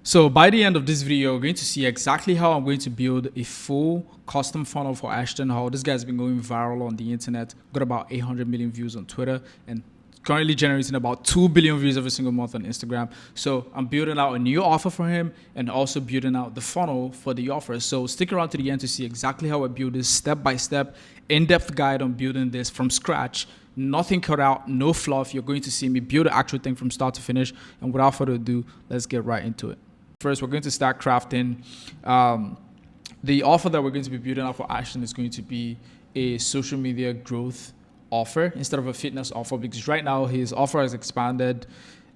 So by the end of this video, you're going to see exactly how I'm going to build a full custom funnel for Ashton Hall. This guy's been going viral on the internet, got about 800 million views on Twitter, and currently generating about 2 billion views every single month on Instagram. So I'm building out a new offer for him and also building out the funnel for the offer. So stick around to the end to see exactly how I build this step-by-step, in-depth guide on building this from scratch. Nothing cut out, no fluff. You're going to see me build the actual thing from start to finish. And without further ado, let's get right into it. First, we're going to start crafting. The offer that we're going to be building out for Ashton is going to be a social media growth offer instead of a fitness offer, because right now his offer has expanded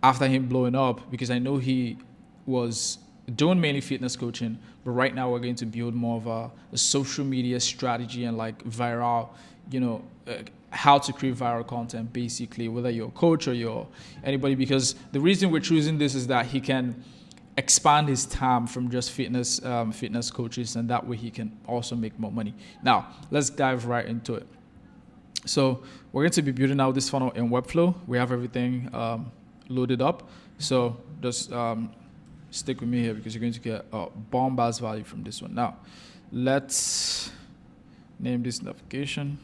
after him blowing up, because I know he was doing mainly fitness coaching, but right now we're going to build more of a social media strategy and like viral, how to create viral content, basically, whether you're a coach or you're anybody, because the reason we're choosing this is that he can expand his time from just fitness coaches, and that way he can also make more money. Now, let's dive right into it. So we're going to be building out this funnel in Webflow. We have everything loaded up. So just stick with me here, because you're going to get a bomb-ass value from this one. Now, let's name this navigation.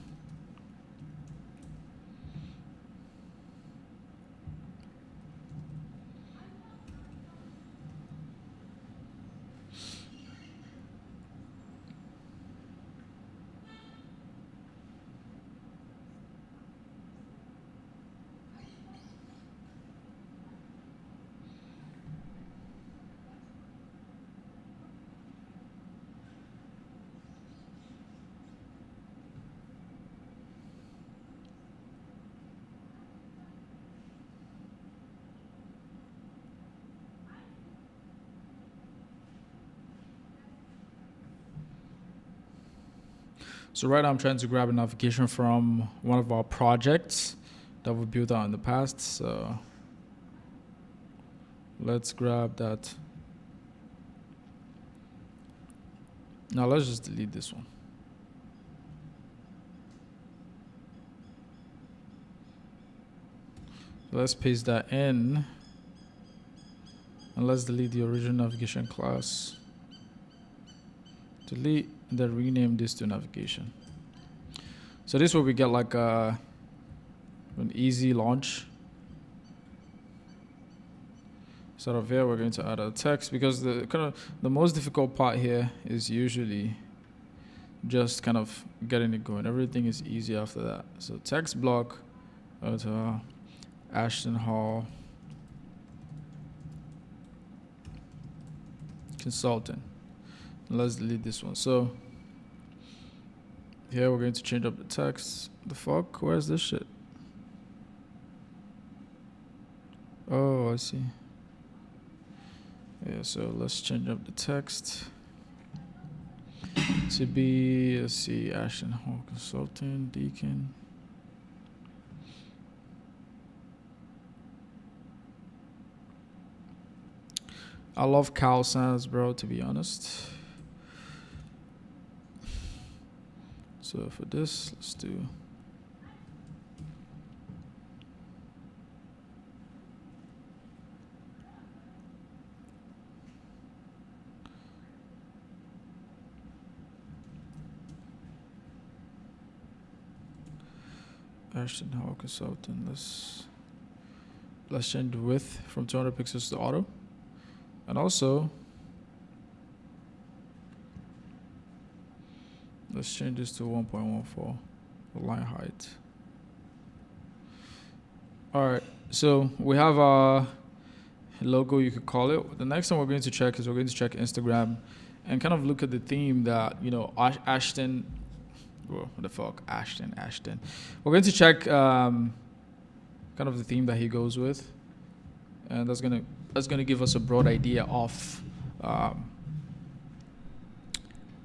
So right now I'm trying to grab a notification from one of our projects that we built out in the past. So let's grab that. Now let's just delete this one. So let's paste that in, and let's delete the original navigation class. Delete, and then rename this to navigation. So this way we get like an easy launch. Instead of here, we're going to add a text, because the most difficult part here is usually just kind of getting it going. Everything is easy after that. So text block, Ashton Hall Consultant. Let's delete this one. So here we're going to change up the text. The fuck? Where's this shit? Oh, I see. Yeah, so let's change up the text to be, let's see, Ashton Hall Consultant, Deacon. I love cow sounds, bro, to be honest. So for this, let's do Ashton Hall Consultant. Let's change the width from 200 pixels to auto, and also let's change this to 1.14 for line height. All right, so we have our logo, you could call it. The next thing we're going to check is we're going to check Instagram and kind of look at the theme that, Ashton, well, what the fuck, Ashton. We're going to check kind of the theme that he goes with, and that's gonna give us a broad idea of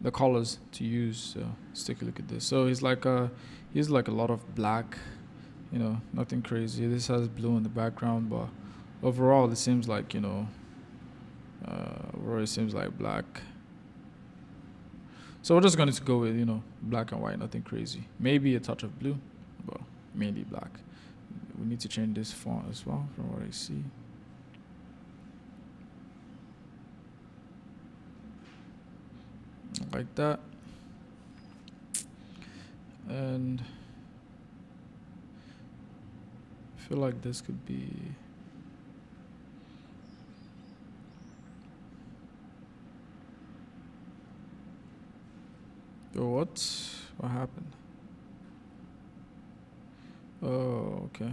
the colors to use. So let's take a look at this. So he's like a lot of black, nothing crazy. This has blue in the background, but overall it seems like overall it seems like black. So we're just going to go with black and white, nothing crazy. Maybe a touch of blue, but mainly black. We need to change this font as well from what I see. like that. And I feel like this could be what happened? Oh, okay.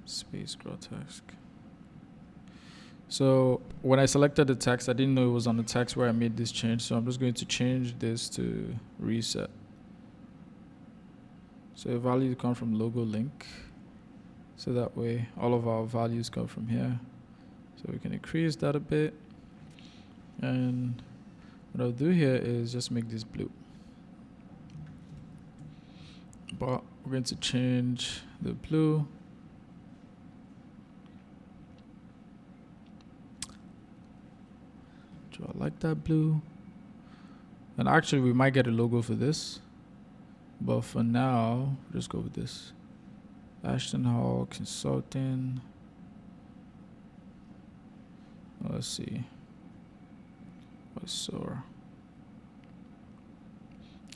Space grotesque. So when I selected the text, I didn't know it was on the text where I made this change. So I'm just going to change this to reset. So the values come from logo link. So that way all of our values come from here. So we can increase that a bit. And what I'll do here is just make this blue. But we're going to change the blue. Do I like that blue? And actually we might get a logo for this. But for now, just go with this. Ashton Hall Consulting. Let's see. Sora.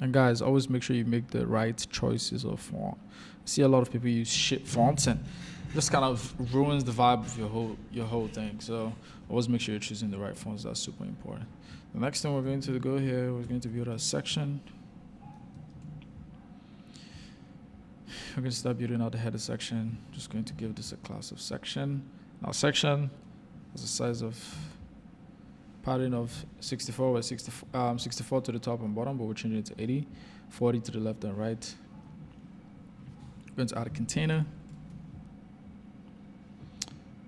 And guys, always make sure you make the right choices of font. I see a lot of people use shit fonts, and this kind of ruins the vibe of your whole thing. So always make sure you're choosing the right fonts. That's super important. The next thing we're going to go here, we're going to build a section. We're going to start building out the header section. Just going to give this a class of section. Now section has a size of padding of 64 with 64 to the top and bottom, but we're changing it to 80, 40 to the left and right. We're going to add a container.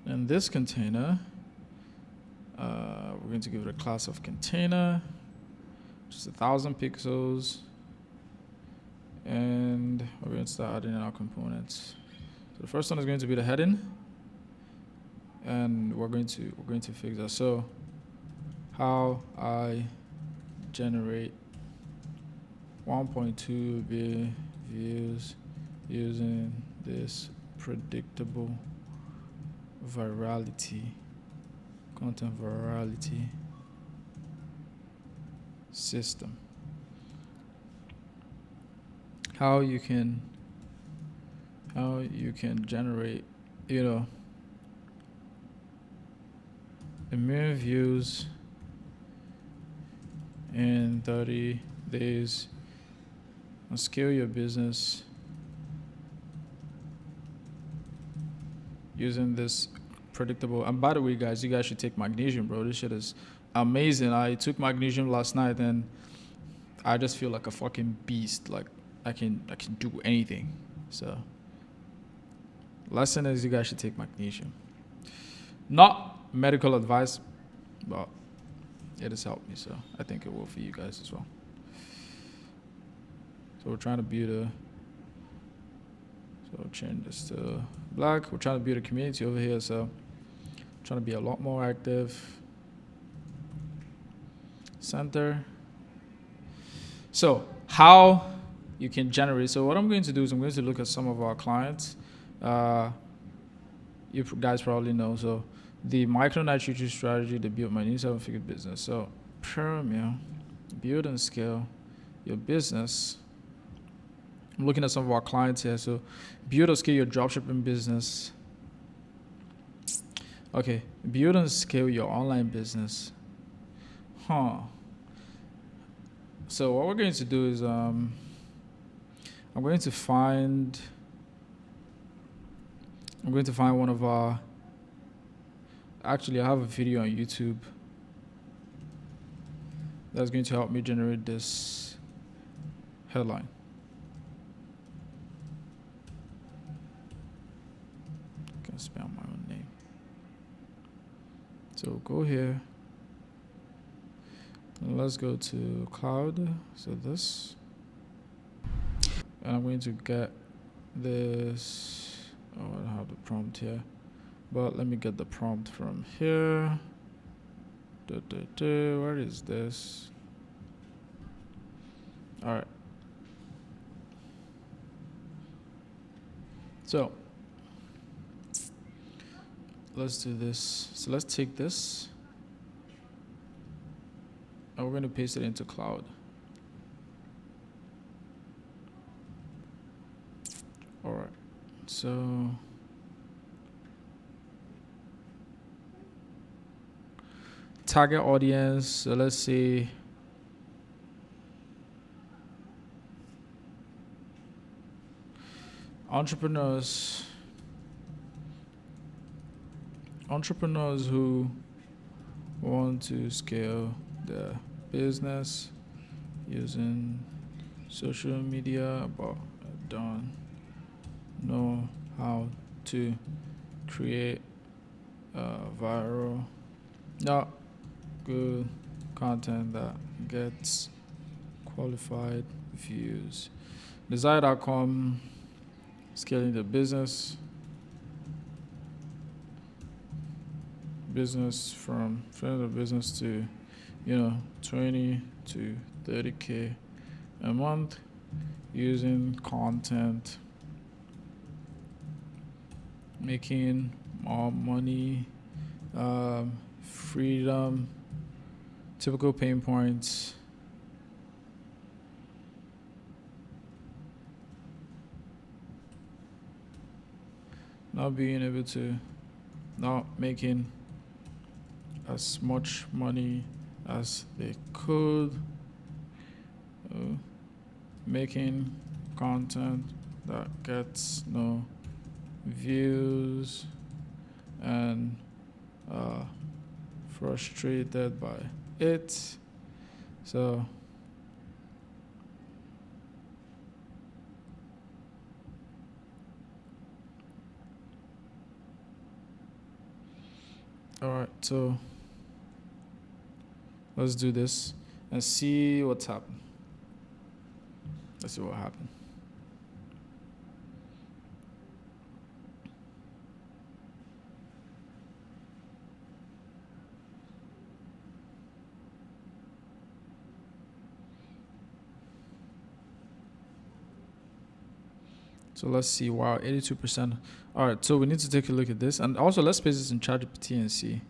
And this container, we're going to give it a class of container, just 1,000 pixels. And we're going to start adding in our components. So the first one is going to be the heading, and we're going to fix that. So how I generate 1.2 billion views using this predictable content virality system. How you can generate, 1 million views in 30 days and scale your business using this predictable. And by the way, guys, you guys should take magnesium, bro. This shit is amazing. I took magnesium last night and I just feel like a fucking beast. Like I can do anything. So lesson is you guys should take magnesium. Not medical advice, but it has helped me, so I think it will for you guys as well. So we're trying to build so change this to black. We're trying to build a community over here, so trying to be a lot more active. Center. So how you can generate. So what I'm going to do is I'm going to look at some of our clients. You guys probably know. So the micro-nitrogen strategy to build my new 7-figure business. So Premier, build and scale your business. I'm looking at some of our clients here. So build or scale your dropshipping business. Okay, build and scale your online business. So what we're going to do is I'm going to find one of our, actually I have a video on YouTube that's going to help me generate this headline. I can spell my own name. So go here. And let's go to cloud. So this. And I'm going to get this. Oh, I have the prompt here. But let me get the prompt from here. Where is this? All right. So let's do this. So let's take this. and we're going to paste it into cloud. All right, so target audience, so let's say entrepreneurs who want to scale their business using social media but don't know how to create viral, not good content that gets qualified views. Desired outcome: scaling the business from the business to 20 to 30K a month using content, making more money, freedom, typical pain points, not making as much money as they could, making content that gets no views, and frustrated by it. So all right, so let's do this and see what's happened. Let's see what happened. So let's see. Wow, 82%. All right, so we need to take a look at this. And also, let's paste this in ChatGPT and see.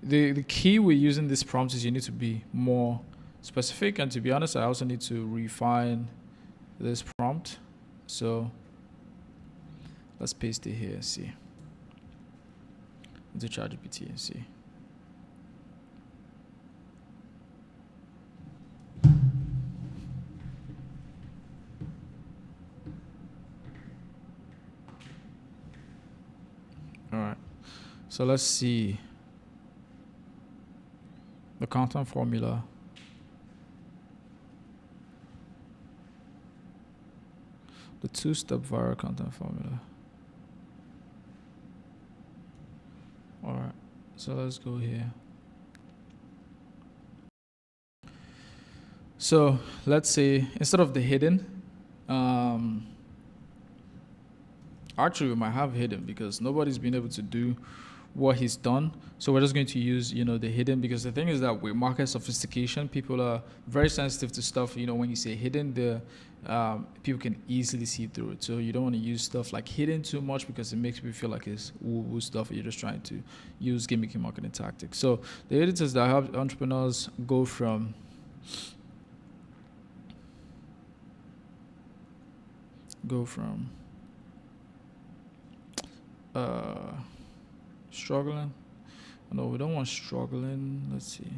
The key with using this prompt is you need to be more specific. And to be honest, I also need to refine this prompt. So let's paste it here and see. Into ChatGPT and see. All right, so let's see the content formula. The two-step viral content formula. All right, so let's go here. So let's say instead of the hidden, actually we might have hidden because nobody's been able to do what he's done. So we're just going to use, the hidden, because the thing is that with market sophistication, people are very sensitive to stuff. When you say hidden, people can easily see through it. So you don't want to use stuff like hidden too much because it makes people feel like it's woo-woo stuff. You're just trying to use gimmicky marketing tactics. So the editors that help entrepreneurs go from struggling. No, we don't want struggling. Let's see.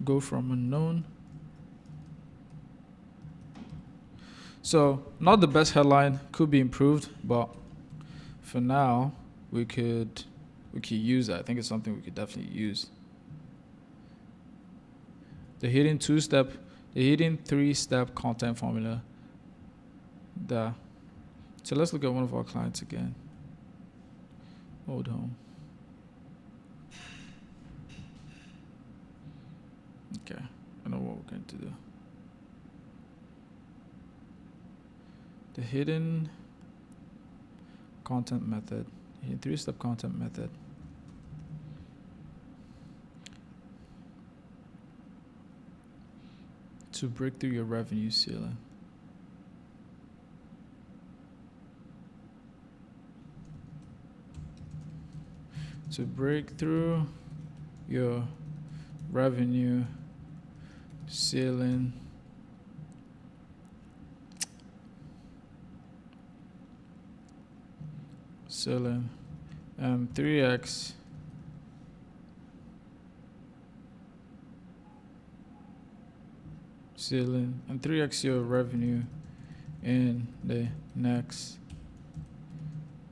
Go from unknown. So not the best headline, could be improved, but for now we could use that. I think it's something we could definitely use. The hidden three-step content formula. So let's look at one of our clients again. Old home. Okay, I know what we're going to do. The hidden content method. Hidden three-step content method. To break through your revenue ceiling. to break through your revenue ceiling, ceiling, 3x ceiling, and 3x your revenue in the next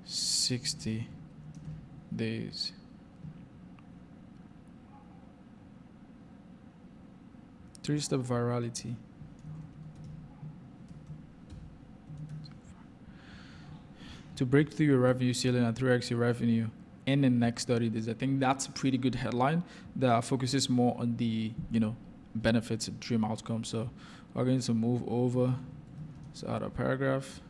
60 days. Three-step virality. To break through your revenue ceiling and 3x your revenue in the next 30 days. I think that's a pretty good headline that focuses more on the, benefits of dream outcomes. So we're going to move over. So add a paragraph.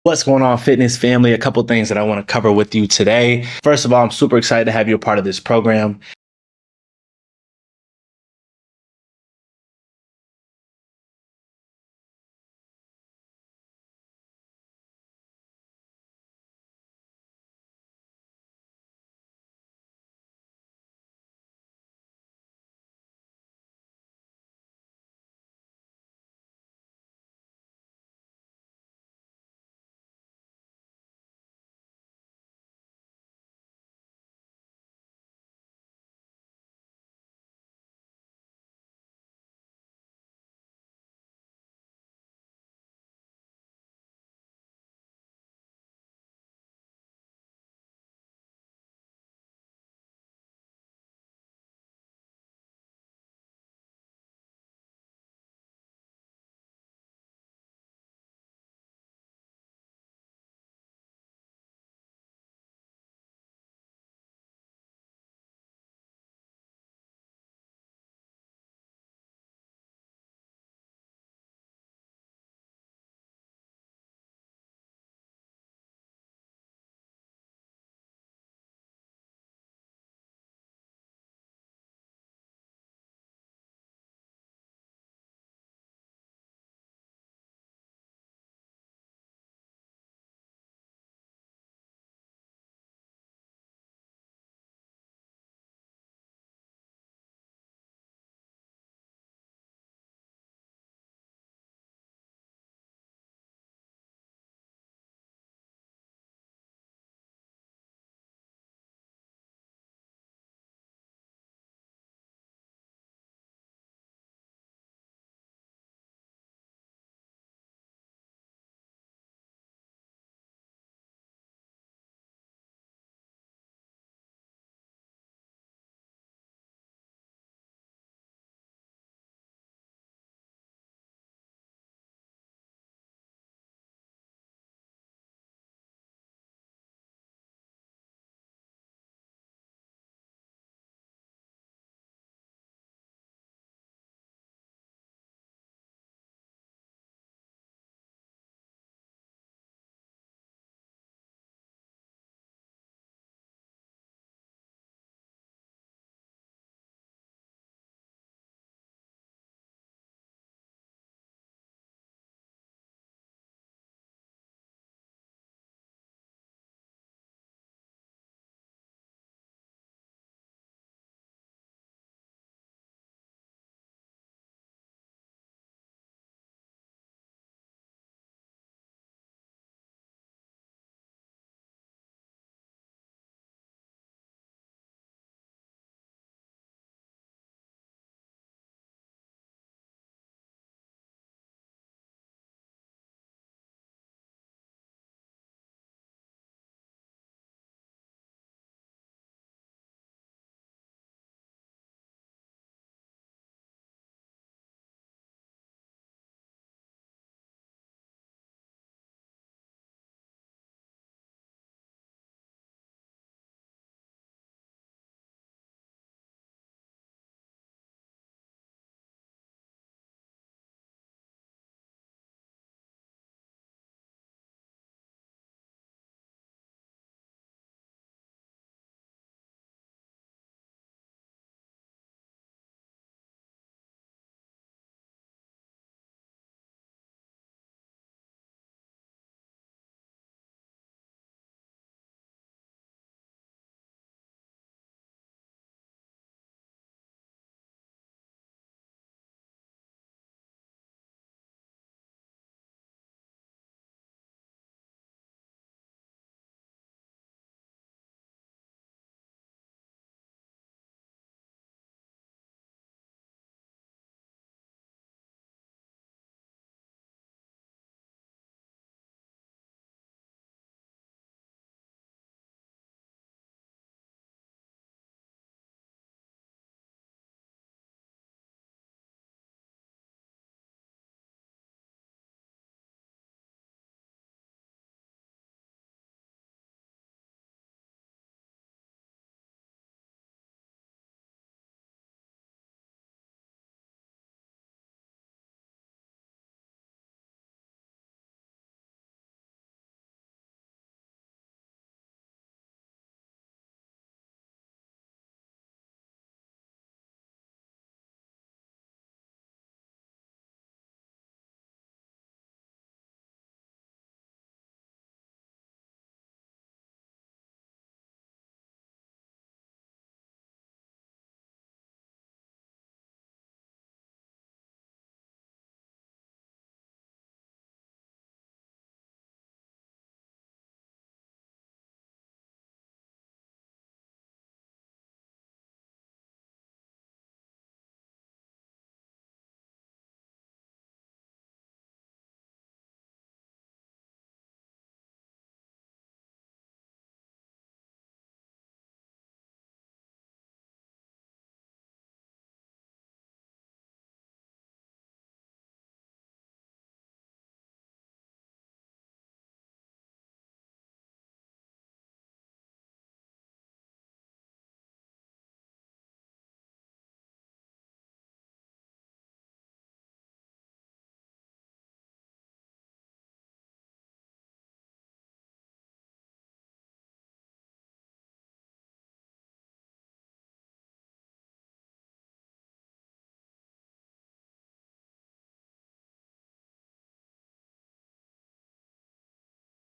What's going on, fitness family? A couple things that I want to cover with you today. First of all, I'm super excited to have you a part of this program.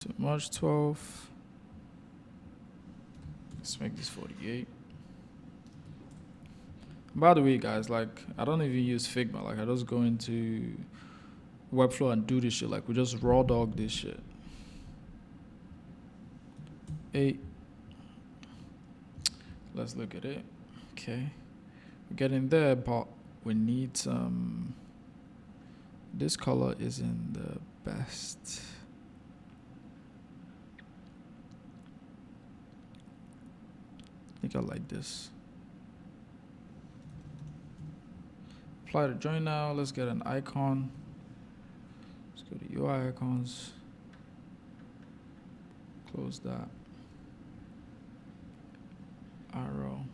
do March 12th. Let's make this 48. By the way, guys, like, I don't even use Figma. Like, I just go into Webflow and do this shit. Like, we just raw dog this shit. 8. Let's look at it. Okay. We're getting there, but we need some. This color isn't the best. I think I like this. Apply to join now. Let's get an icon. Let's go to UI icons. Close that. Arrow.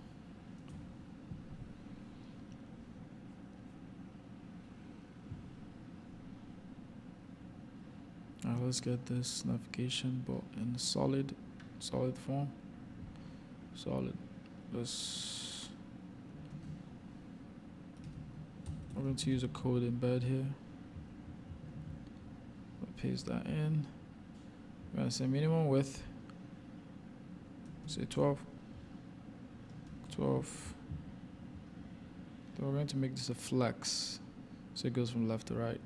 Alright, let's get this navigation but in solid form. Solid. We're going to use a code embed here. We'll paste that in. We're going to say minimum width. Say 12. 12. Then we're going to make this a flex, so it goes from left to right.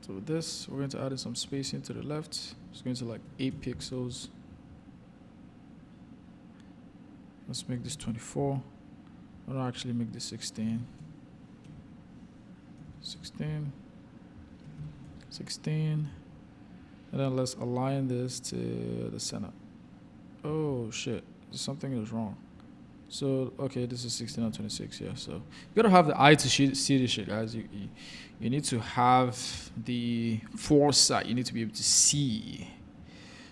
So with this, we're going to add in some spacing to the left. It's going to like 8 pixels. Let's make this 24. I'll actually make this 16. 16. 16. And then let's align this to the center. Oh shit, something is wrong. So, okay, this is 16 and 26, yeah. So, you gotta have the eye to see this shit, guys. You need to have the foresight. You need to be able to see.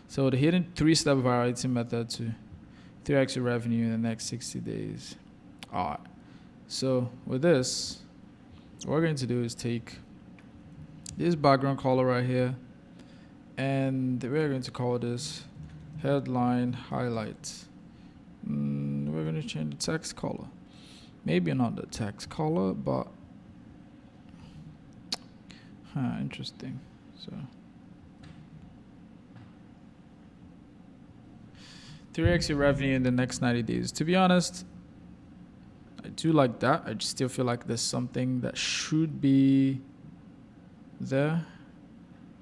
So, the hidden 3-step variety method to 3x your revenue in the next 60 days. All right. So, with this, what we're going to do is take this background color right here, and we're going to call this headline highlight. We're going to change the text color. Maybe not the text color, but interesting. So 3x your revenue in the next 90 days. To be honest, I do like that. I just still feel like there's something that should be there.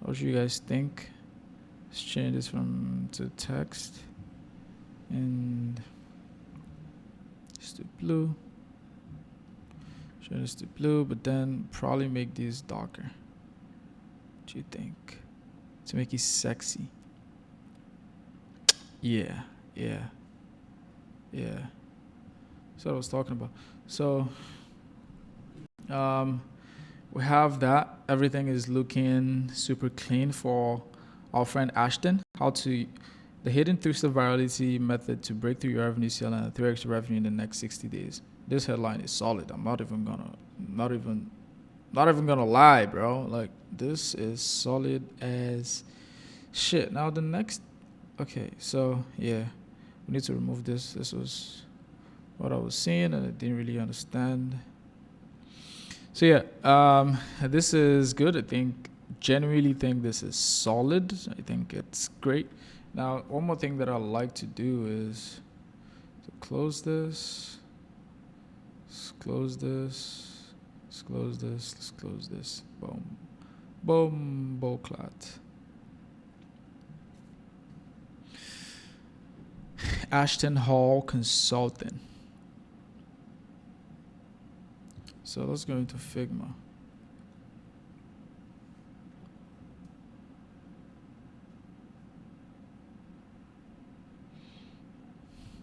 What do you guys think? Let's change this to text. And just to blue. Change this to blue, but then probably make these darker. What do you think? To make it sexy. Yeah. That's what I was talking about. So we have that. Everything is looking super clean for our friend Ashton. The hidden 3-step virality method to break through your revenue ceiling and 3x your revenue in the next 60 days. This headline is solid. I'm not even gonna lie, bro. Like, this is solid as shit. Now the next, okay, so yeah, we need to remove this. This was what I was seeing and I didn't really understand. So yeah, this is good. Genuinely think this is solid. I think it's great. Now, one more thing that I like to do is to close this. Let's close this. Let's close this. Let's close this. Boom. Boom. Bowclat. Ashton Hall Consulting. So let's go into Figma.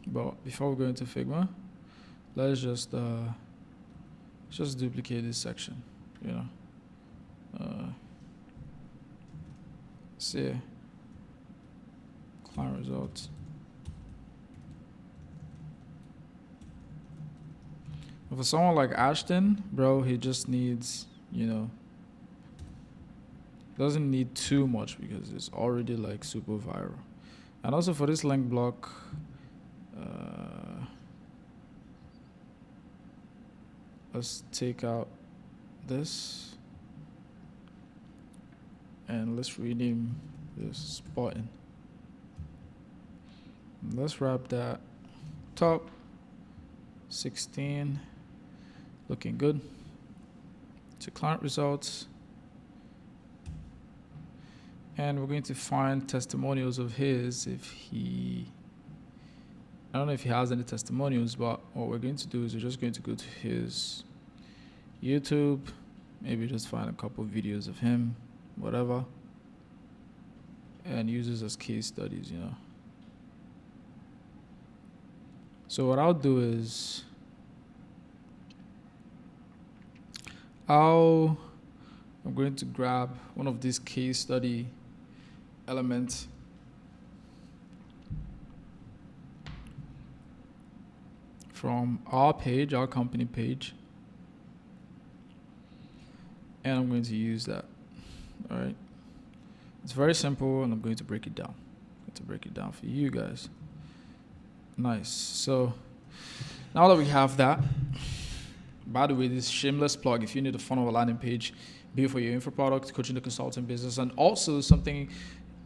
But before we go into Figma, let's just duplicate this section, you know. See, client results. But for someone like Ashton, bro, he just needs, doesn't need too much because it's already like super viral. And also for this link block, let's take out this. And let's rename this button. Let's wrap that top 16, looking good. To client results, and we're going to find testimonials of his. I don't know if he has any testimonials, but what we're going to do is we're just going to go to his YouTube, maybe just find a couple of videos of him, whatever, and use this as case studies, So what I'll do is I'm going to grab one of these case study elements from our page, our company page, and I'm going to use that. All right. It's very simple, and I'm going to break it down. For you guys. Nice. So now that we have that, by the way, this shameless plug, if you need a funnel or landing page, be it for your info product, coaching the consulting business, and also something,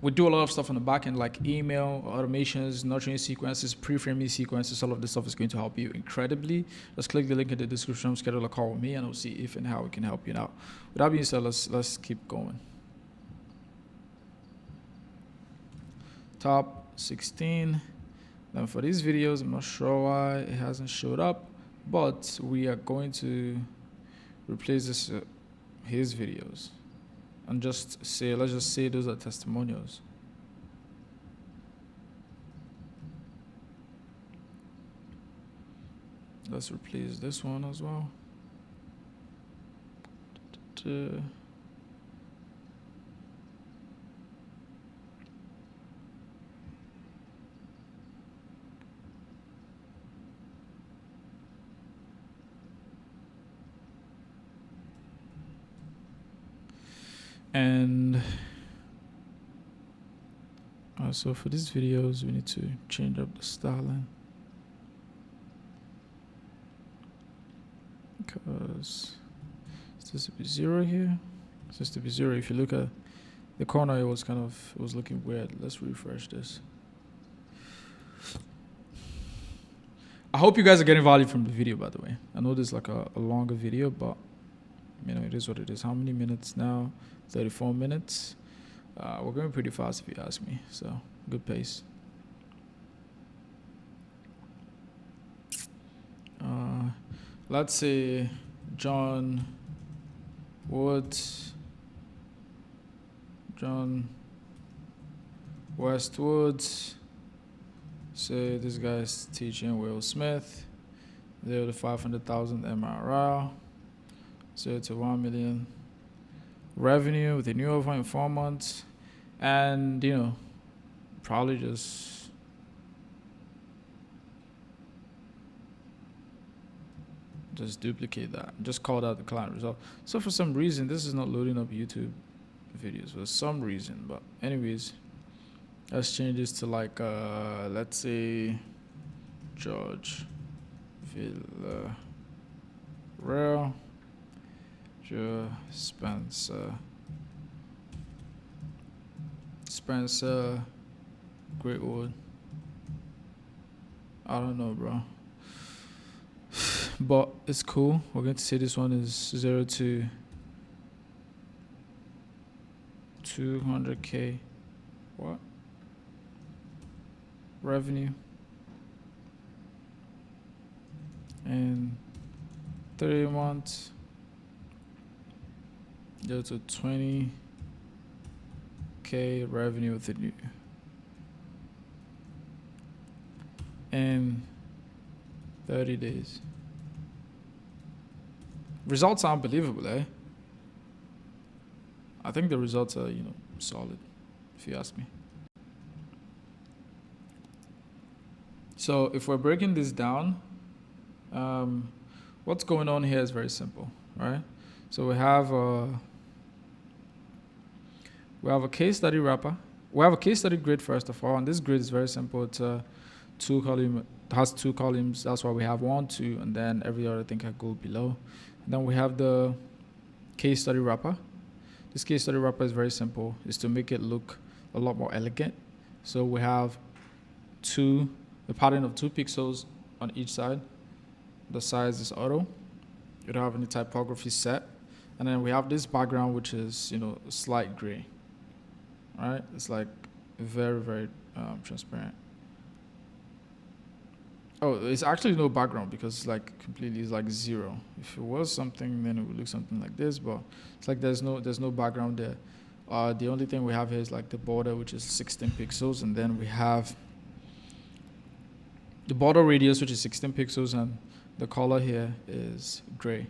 we do a lot of stuff on the back end, like email, automations, nurturing sequences, pre-framing sequences. All of this stuff is going to help you incredibly. Just click the link in the description, schedule a call with me, and I'll see if and how we can help you out. With that being said, let's keep going. Top 16. Now for these videos, I'm not sure why it hasn't showed up, but we are going to replace this his videos and let's just say those are testimonials. Let's replace this one as well. And so for these videos, we need to change up the styling, because it's supposed to be 0 here. It's supposed to be 0. If you look at the corner, it was looking weird. Let's refresh this. I hope you guys are getting value from the video, by the way. I know this is like a longer video, but it is what it is. How many minutes now? 34 minutes. We're going pretty fast if you ask me, so good pace. Let's say John Westwood. Say this guy's teaching Will Smith. 0 to 500,000 MRR. 0 to 1 million revenue with a new offer in 4 months, and probably just duplicate that, just call out the client result. So for some reason this is not loading up YouTube videos for some reason, but anyways, let's change this to like let's say George Villarreal, Joe Spencer Greatwood. I don't know, bro, but it's cool. We're going to say this one is 0 to 200K revenue in 3 months. 0 to 20K revenue with the new in 30 days. Results are unbelievable, eh? I think the results are, solid, if you ask me. So if we're breaking this down, what's going on here is very simple, right? So we have a case study wrapper. We have a case study grid first of all, and this grid is very simple. It's has 2 columns. That's why we have 1, 2, and then every other thing can go below. And then we have the case study wrapper. This case study wrapper is very simple. It's to make it look a lot more elegant. So we have a pattern of 2 pixels on each side. The size is auto. You don't have any typography set. And then we have this background, which is, slight gray. All right? It's like very, very transparent. Oh, it's actually no background because it's like completely, it's like 0. If it was something, then it would look something like this, but it's like there's no background there. The only thing we have here is like the border, which is 16 pixels, and then we have the border radius, which is 16 pixels, and the color here is gray.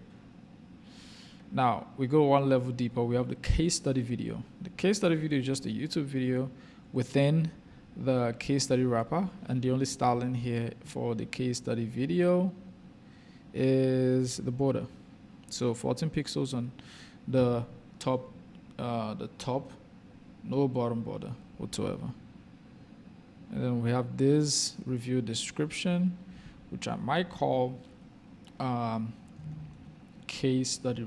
Now, we go one level deeper. We have the case study video. The case study video is just a YouTube video within the case study wrapper, and the only styling here for the case study video is the border. So 14 pixels on the top, no bottom border whatsoever. And then we have this review description, which I might call case study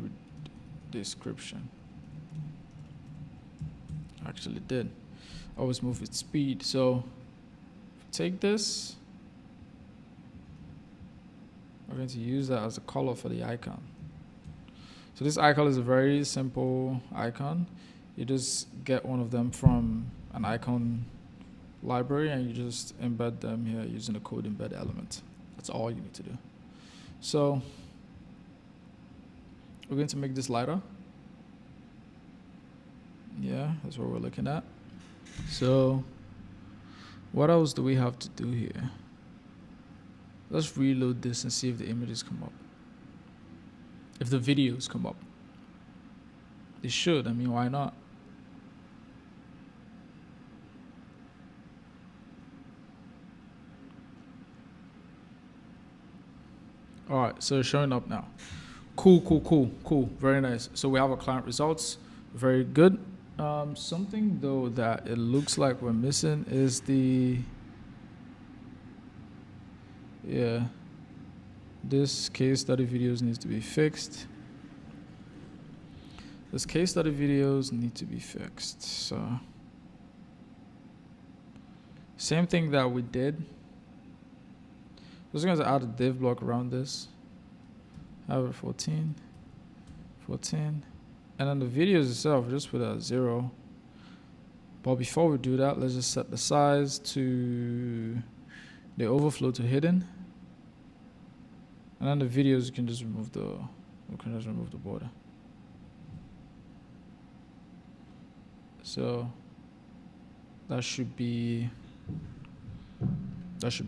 description. Actually did. Always move with speed. So take this. We're going to use that as a color for the icon. So this icon is a very simple icon. You just get one of them from an icon library and you just embed them here using the code embed element. That's all you need to do. So we're going to make this lighter. Yeah, that's what we're looking at. So what else do we have to do here? Let's reload this and see if the images come up. If the videos come up. They should. I mean, why not? All right, so it's showing up now. Cool. Very nice. So we have our client results. Very good. Something though that it looks like we're missing is this case study videos needs to be fixed. This case study videos need to be fixed. So same thing that we did. I'm just going to add a div block around this. Have it 14. And then the videos itself, just put it at 0. But before we do that, let's just set the size to the overflow to hidden. And then the videos, you can just remove the border. So that should be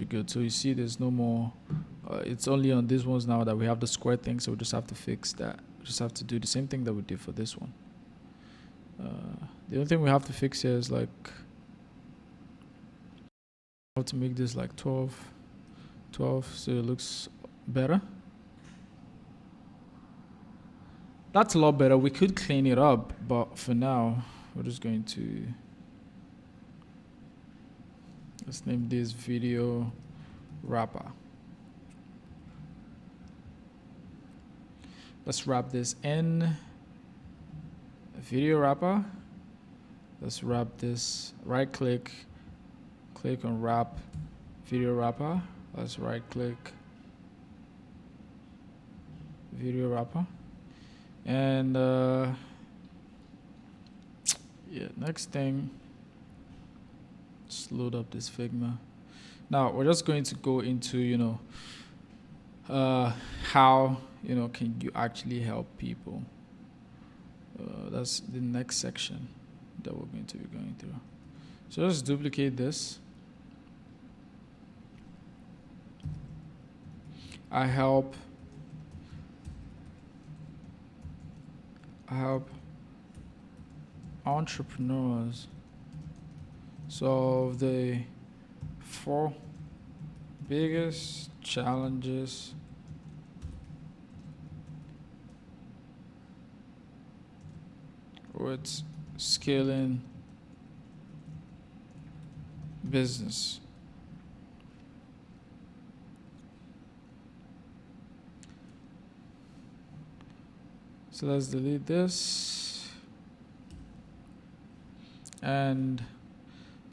good. So you see there's no more, it's only on these ones now that we have the square thing, so we just have to fix that. We just have to do the same thing that we did for this one. The only thing we have to fix here is like, how to make this like 12, so it looks better. That's a lot better. We could clean it up, but for now, we're just going to, let's name this video wrapper. Let's wrap this in video wrapper. Let's wrap this, right click on wrap video wrapper. Let's right click video wrapper. And next thing, just load up this Figma. Now we're just going to go into, how, can you actually help people? That's the next section that we're going to be going through. So let's duplicate this. I help entrepreneurs solve the 4 biggest challenges with scaling business. So let's delete this. And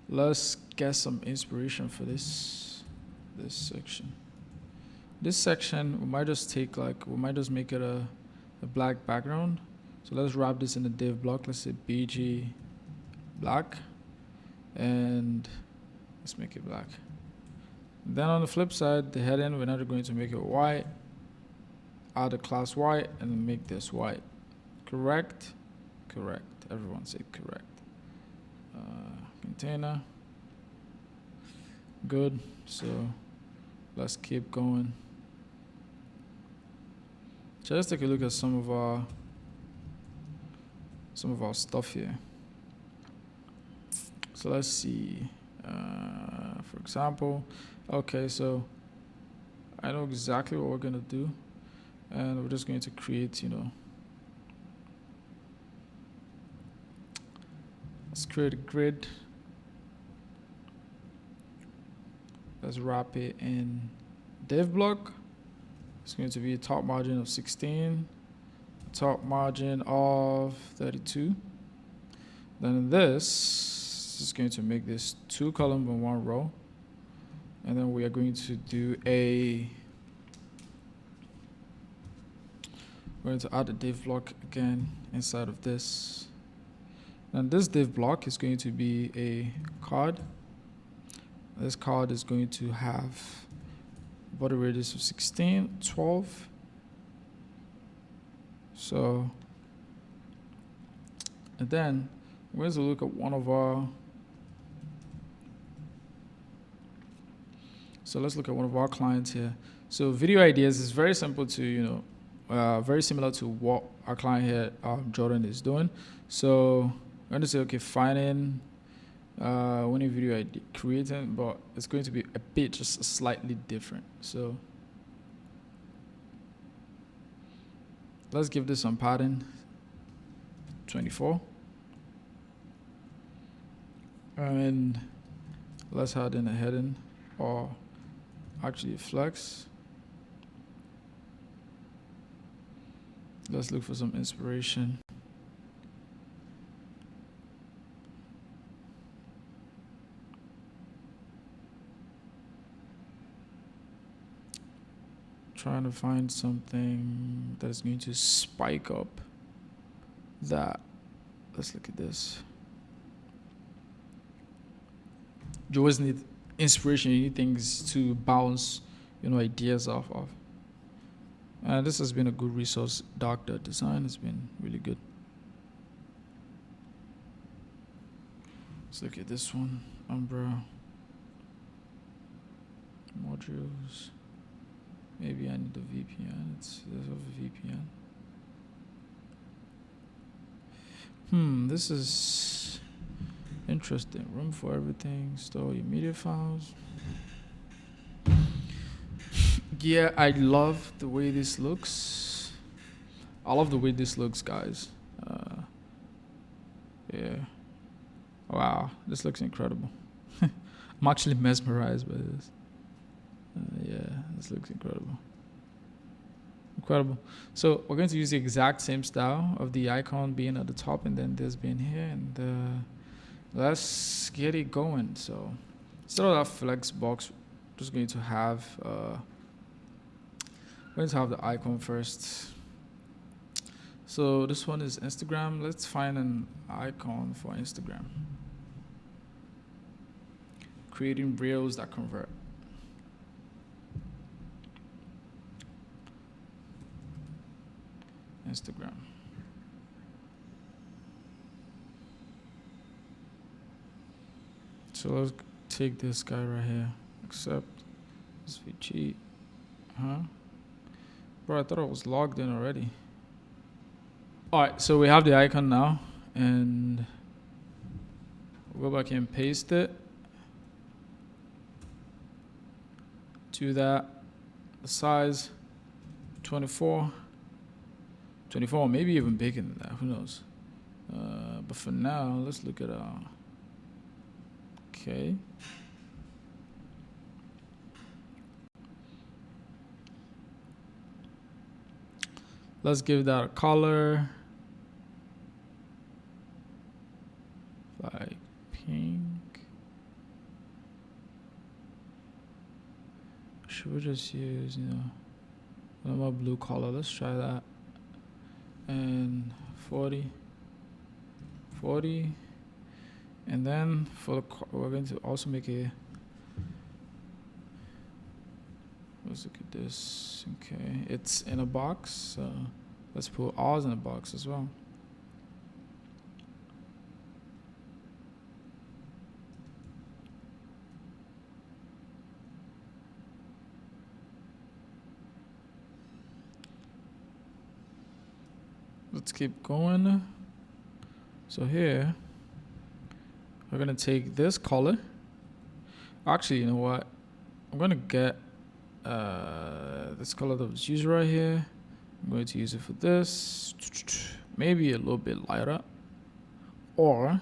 let's get some inspiration for this section. This section, we might just make it a black background. So let's wrap this in a div block. Let's say BG black, and let's make it black. Then on the flip side, the heading, we're not going to make it white. Add a class white and make this white. Correct? Correct. Everyone say correct. Container. Good. So let's keep going. So let's take a look at some of our stuff here. So let's see. For example, okay, so I know exactly what we're gonna do, and we're just going to create, let's create a grid. Let's wrap it in div block. It's going to be a top margin of 16, top margin of 32. Then this is going to make this 2 columns and 1 row. And then we are going to do we're going to add a div block again inside of this. And this div block is going to be a card. This card is going to have body radius of 16, 12. So, and then we're going to look at one of our, so let's look at one of our clients here. So video ideas is very simple to, very similar to what our client here, Jordan, is doing. So I'm going to say, okay, finding winning video idea, creating, but it's going to be a bit just slightly different. So let's give this some padding, 24. And let's add in a heading, or actually a flex. Let's look for some inspiration. Trying to find something that is going to spike up that. Let's look at this. You always need inspiration. You need things to bounce, ideas off of. And this has been a good resource. Doctor Design has been really good. Let's look at this one. Umbra modules. Maybe I need a VPN. There's a VPN. This is interesting. Room for everything. Store your media files. Yeah, I love the way this looks. I love the way this looks, guys. Yeah. Wow, this looks incredible. I'm actually mesmerized by this. Yeah, this looks incredible. Incredible. So we're going to use the exact same style of the icon being at the top and then this being here. And let's get it going. So instead of that flex box, we're just going to have the icon first. So this one is Instagram. Let's find an icon for Instagram. Creating reels that convert. Instagram. So let's take this guy right here. Accept. SVG. Bro, I thought I was logged in already. Alright, so we have the icon now. And we'll go back and paste it to that. The size 24, maybe even bigger than that, who knows. But for now, let's look at okay. Let's give that a color. like pink. Should we just use, normal blue color? Let's try that. And 40. And then we're going to also make a, let's look at this. Okay, it's in a box, so let's put ours in a box as well. Let's keep going. So here, we're gonna take this color. Actually, you know what? I'm gonna get this color that was used right here. I'm going to use it for this. Maybe a little bit lighter. Or,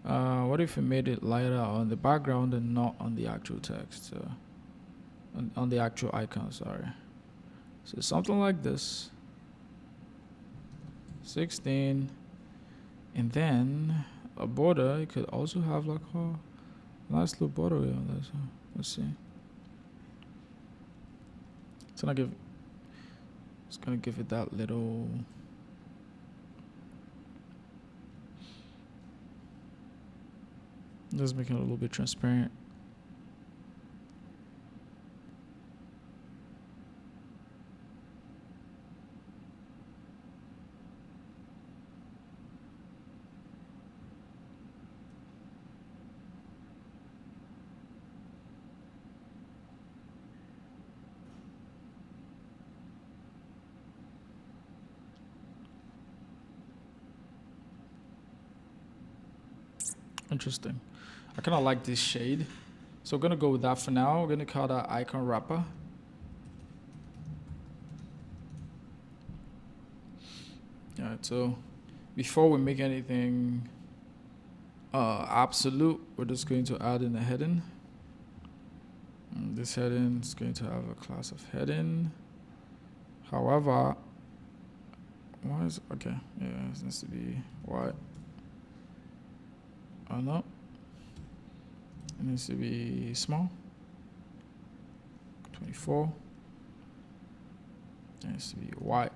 what if we made it lighter on the background and not on the actual text? On the actual icon, sorry. So something like this. 16, and then a border. You could also have like a nice little border on this. Let's see. It's gonna give it that little. Just making it a little bit transparent. Interesting. I kind of like this shade, so we're gonna go with that for now. We're gonna call that icon wrapper. Alright, so before we make anything absolute, we're just going to add in a heading. And this heading is going to have a class of heading. However, why is okay? Yeah, it needs to be white. Oh no, it needs to be small. 24. It needs to be white.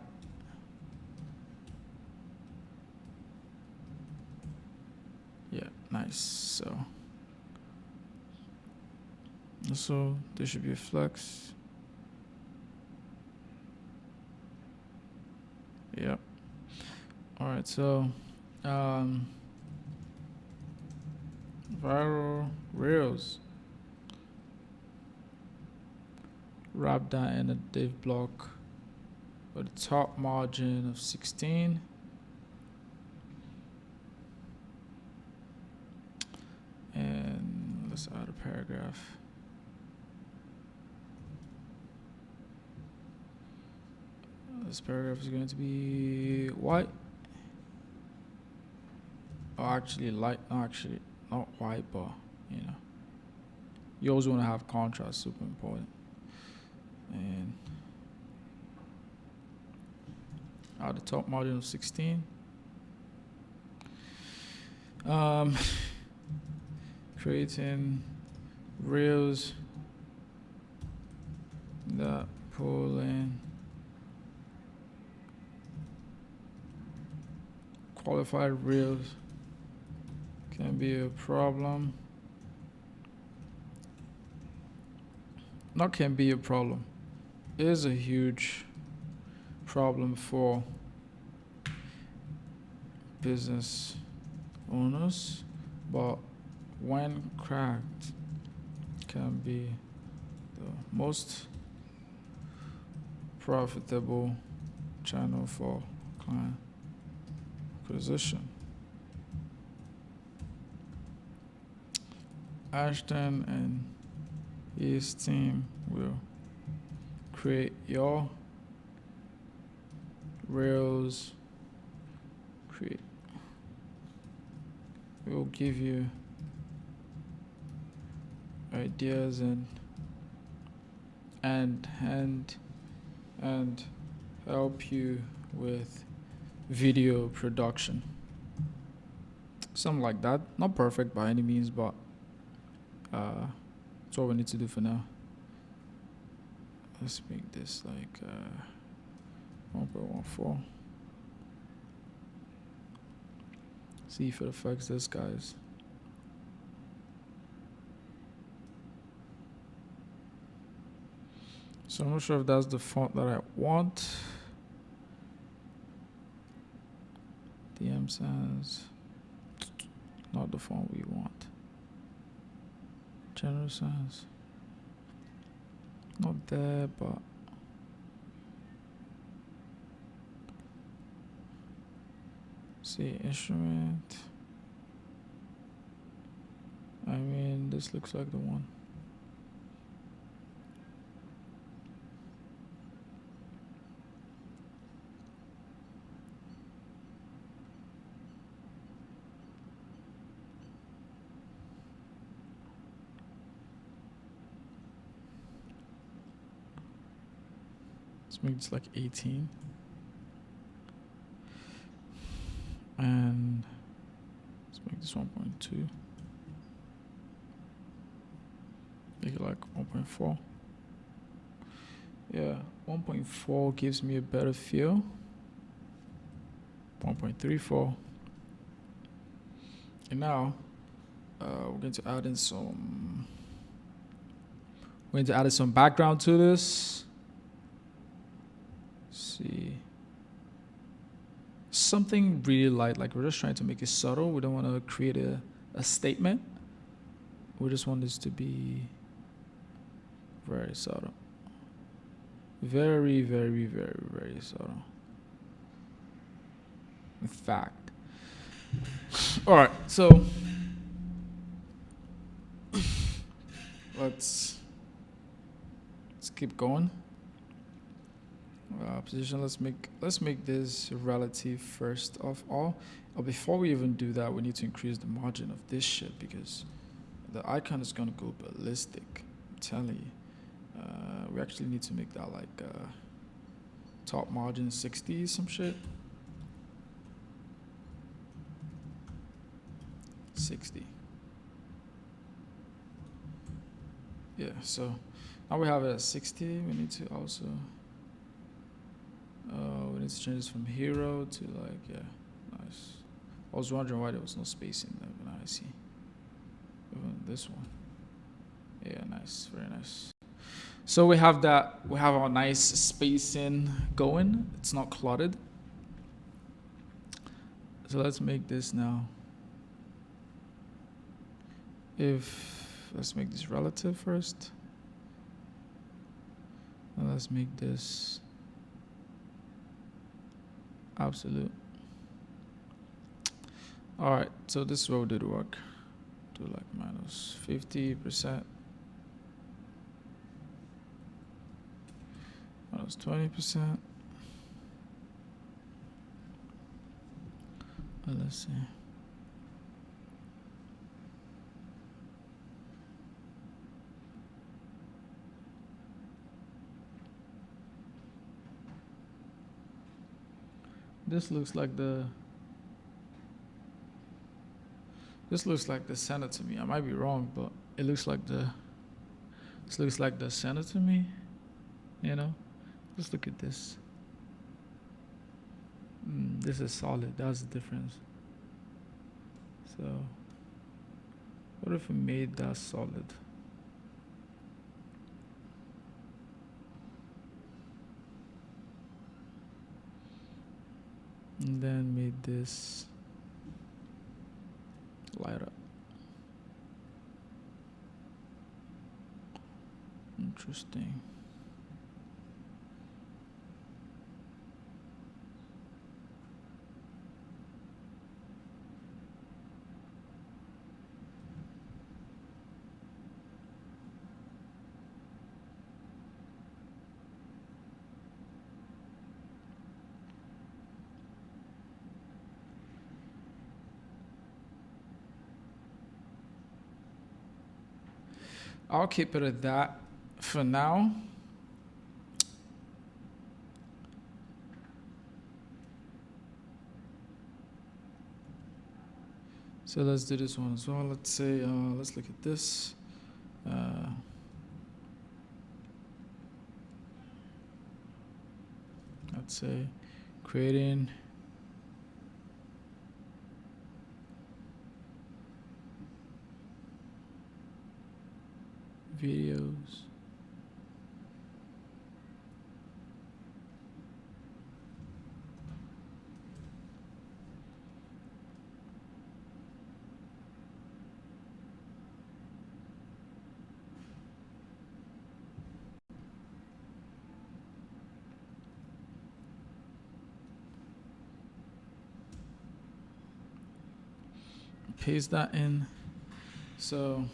Yeah, nice. So there should be a flex. Yep. All right, so viral reels. Wrap that in a div block with a top margin of 16. And let's add a paragraph. This paragraph is going to be white. Or actually light, actually not white, but you always want to have contrast, super important. And add the top margin of 16. Creating reels that pull in qualified reels can be a problem. Not can be a problem. Is a huge problem for business owners, but when cracked, can be the most profitable channel for client acquisition. Ashton and his team will create your reels. We'll give you ideas and help you with video production. something like that. Not perfect by any means, but that's what we need to do for now. Let's make this like 1.14. See if it affects this, guys. So I'm not sure if that's the font that I want. DM sans, not the font we want. General sans, not there, but see instrument. I mean, this looks like the one. Let's make this like 18. And let's make this 1.2. Make it like 1.4. Yeah, 1.4 gives me a better feel. 1.34. And now we're going to add in some. We're going to add some background to this. See, something really light, like we're just trying to make it subtle. We don't want to create a statement. We just want this to be very subtle. Very, very, very, very subtle. In fact. All right, so let's keep going. Position. Let's make this relative first of all. Before we even do that, we need to increase the margin of this shit because the icon is gonna go ballistic. I'm telling you. We actually need to make that like top margin 60 some shit. 60. Yeah. So now we have it at 60. We need to also. We need to change this from hero to like, yeah, nice. I was wondering why there was no space in there, but now I see. Even this one. Yeah, nice, very nice. So we have that, we have our nice spacing going. It's not cluttered. So let's make this now. Let's make this relative first. And let's make this absolute. All right, so this is what we did work. Do like minus 50%, minus 20%. Let's see. This looks like the center to me. I might be wrong, but it looks like this looks like the center to me. You know, just look at this. This is solid. That's the difference. So, what if we made that solid? And then made this light up. Interesting. I'll keep it at that for now. So let's do this one as well. Let's say, let's look at this. Let's say creating videos. Paste that in. So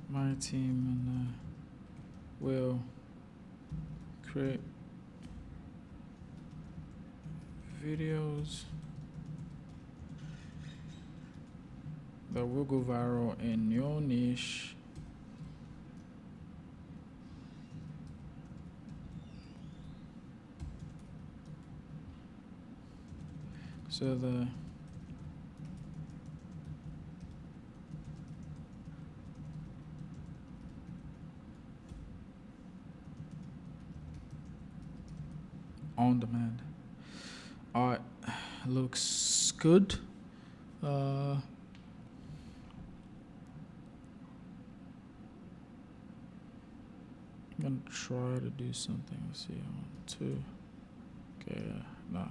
my team will create videos that will go viral in your niche. So the on demand. All right, looks good. I'm gonna try to do something. Let's see, 1, 2. Okay, nah.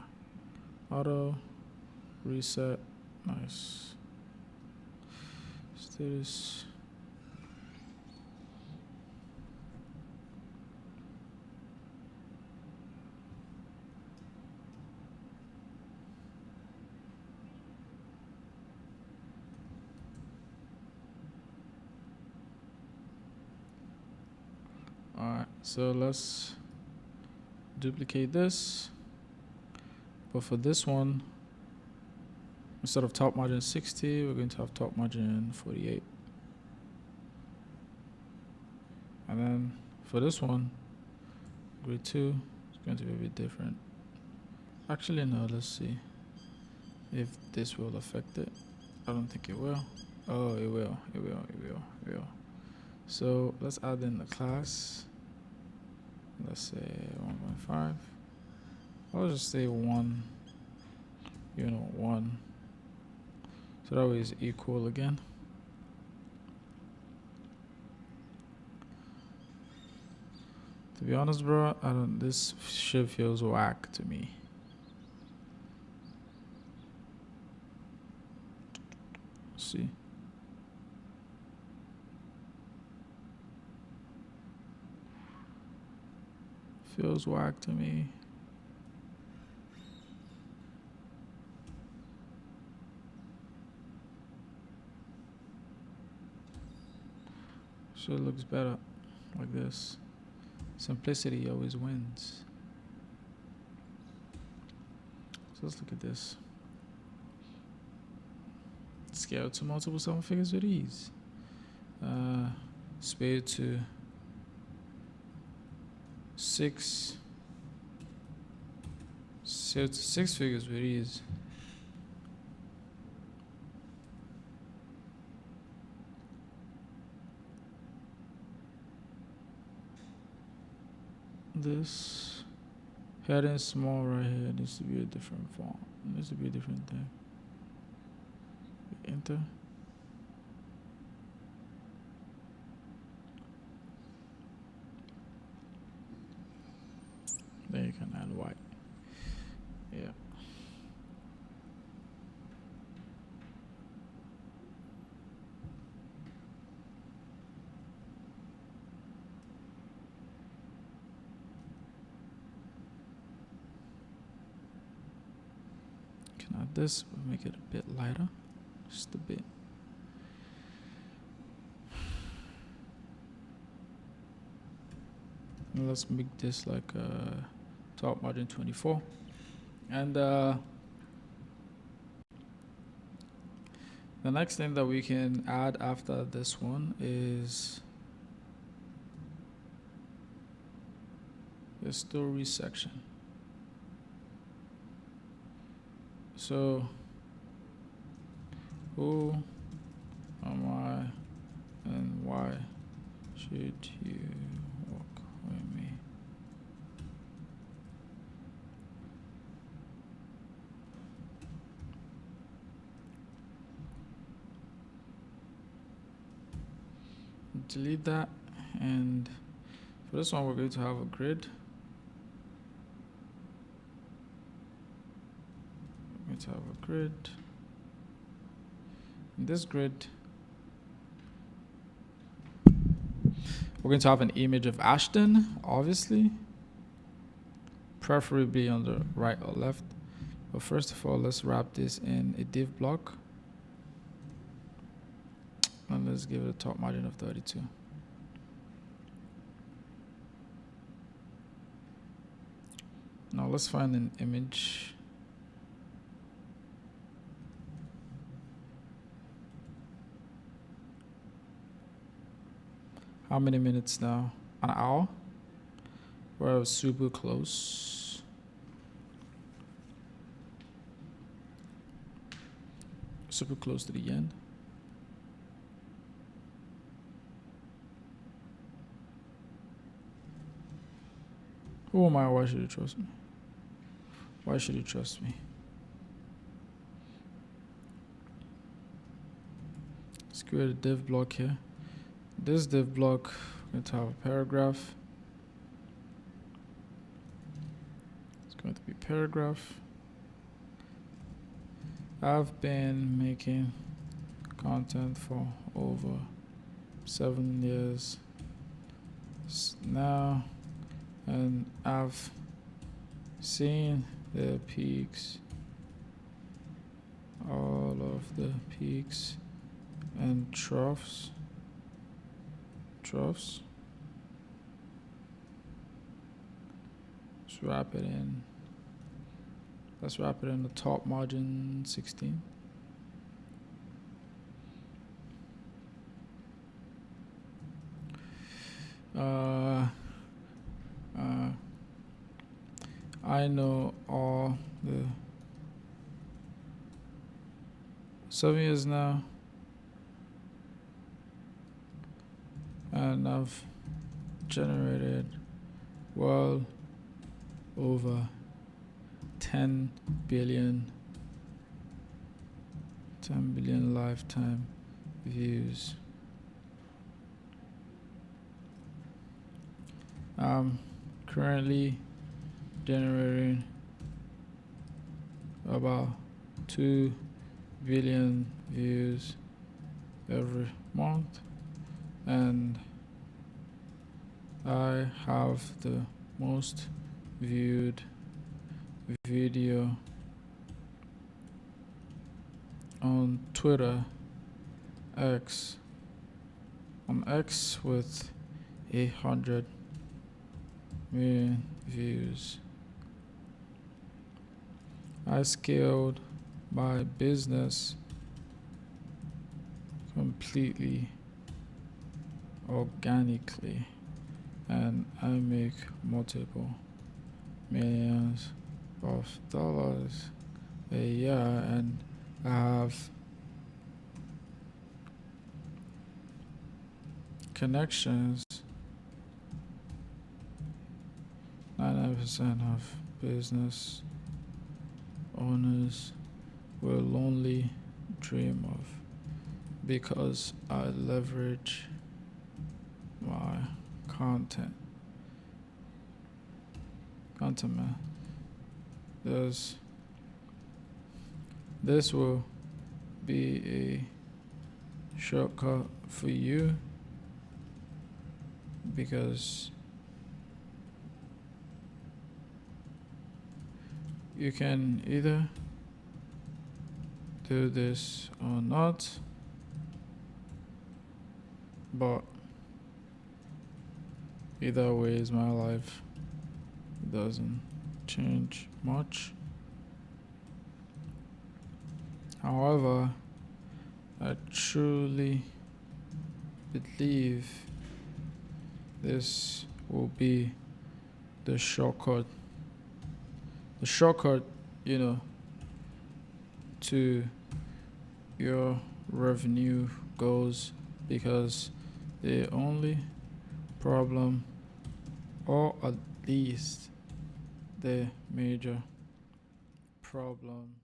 Auto reset. Nice. Let's do this. Alright, so let's duplicate this. But for this one, instead of top margin 60, we're going to have top margin 48. And then for this one, grid 2, it's going to be a bit different. Actually, no, let's see if this will affect it. I don't think it will. Oh, it will. So let's add in the class. Let's say 1.5. I'll just say 1, 1. So that way it's equal again. To be honest, bro, this shit feels whack to me. See? Feels whack to me. So it looks better like this. Simplicity always wins. So let's look at this. Scale to multiple 7 figures with ease. Spade to 6. Scale to 6 figures with ease. This heading small right here needs to be a different font. It needs to be a different thing. Enter. Then you can add white. Yeah. Can add this, we'll make it a bit lighter. Just a bit. And let's make this like top margin 24. And the next thing that we can add after this one is the story section. So, who am I and why should you walk with me? Delete that, and for this one we're going to have a grid. We're going to have a grid. In this grid we're going to have an image of Ashton, obviously, preferably on the right or left. But first of all, let's wrap this in a div block. And let's give it a top margin of 32. Now let's find an image. How many minutes now? An hour? We're super close. Super close to the end. Who am I? Why should you trust me? Why should you trust me? Let's create a div block here. This div block, we're going to have a paragraph. It's going to be paragraph. I've been making content for over 7 years now, and I've seen the peaks, all of the peaks and troughs. Let's wrap it in. Let's wrap it in the top margin 16. I know all the 7 years now, and I've generated well over 10 billion lifetime views. I'm currently generating about 2 billion views every month, and I have the most viewed video on Twitter X, with 800 million views. I scaled my business completely organically, and I make multiple millions of dollars a year, and I have connections. 99% of business owners will only dream of, because I leverage my content. Man. This will be a shortcut for you, because you can either do this or not, but either way is my life. It doesn't change much. However, I truly believe this will be the shortcut. The shortcut, to your revenue goals, because the only problem, or at least the major problem